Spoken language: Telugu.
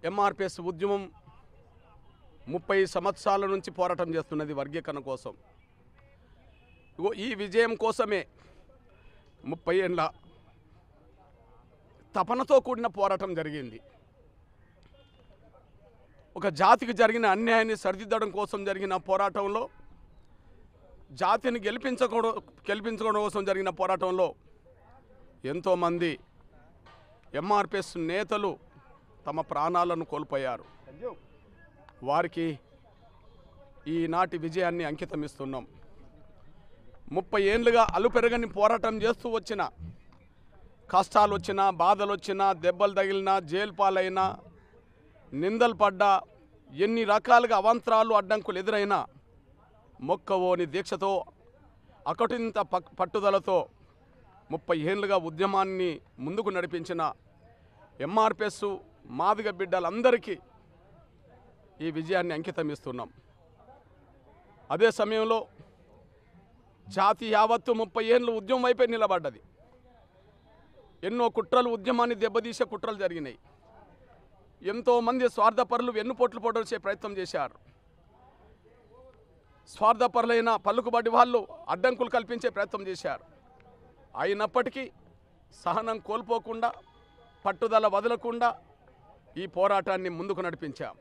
ఎంఆర్పిఎస్ ఉద్యమం 30 సంవత్సరాల నుంచి పోరాటం చేస్తున్నది వర్గీకరణ కోసం. ఈ విజయం కోసమే 30 ఏళ్ళ తపనతో కూడిన పోరాటం జరిగింది. ఒక జాతికి జరిగిన అన్యాయాన్ని సరిదిద్దడం కోసం జరిగిన పోరాటంలో, జాతిని గెలిపించుకోవడం కోసం జరిగిన పోరాటంలో ఎంతోమంది ఎంఆర్పిఎస్ నేతలు తమ ప్రాణాలను కోల్పోయారు. వారికి ఈనాటి విజయాన్ని అంకితమిస్తున్నాం. 30 ఏళ్ళుగా అలుపెరగని పోరాటం చేస్తూ వచ్చిన, కష్టాలు వచ్చినా, బాధలు వచ్చినా, దెబ్బలు తగిలినా, జైలు పాలైనా, నిందలు పడ్డా, ఎన్ని రకాలుగా అవాంతరాలు అడ్డంకులు ఎదురైనా మొక్కవోని దీక్షతో, అకటింత పట్టుదలతో 30 ఏళ్ళుగా ఉద్యమాన్ని ముందుకు నడిపించిన ఎంఆర్పిఎస్ మాదిగ బిడ్డలందరికీ ఈ విజయాన్ని అంకితమిస్తున్నాం. అదే సమయంలో జాతి యావత్తు 30 ఏళ్ళు ఉద్యమం వైపే నిలబడ్డది. ఎన్నో కుట్రలు, ఉద్యమాన్ని దెబ్బతీసే కుట్రలు జరిగినాయి. ఎంతోమంది స్వార్థపరులు వెన్నుపోట్లు పొడిచే ప్రయత్నం చేశారు. స్వార్థపరులైన పలుకుబడి వాళ్ళు అడ్డంకులు కల్పించే ప్రయత్నం చేశారు. అయినప్పటికీ సహనం కోల్పోకుండా, పట్టుదల వదలకుండా ఈ పోరాటాన్ని ముందుకు నడిపించాం.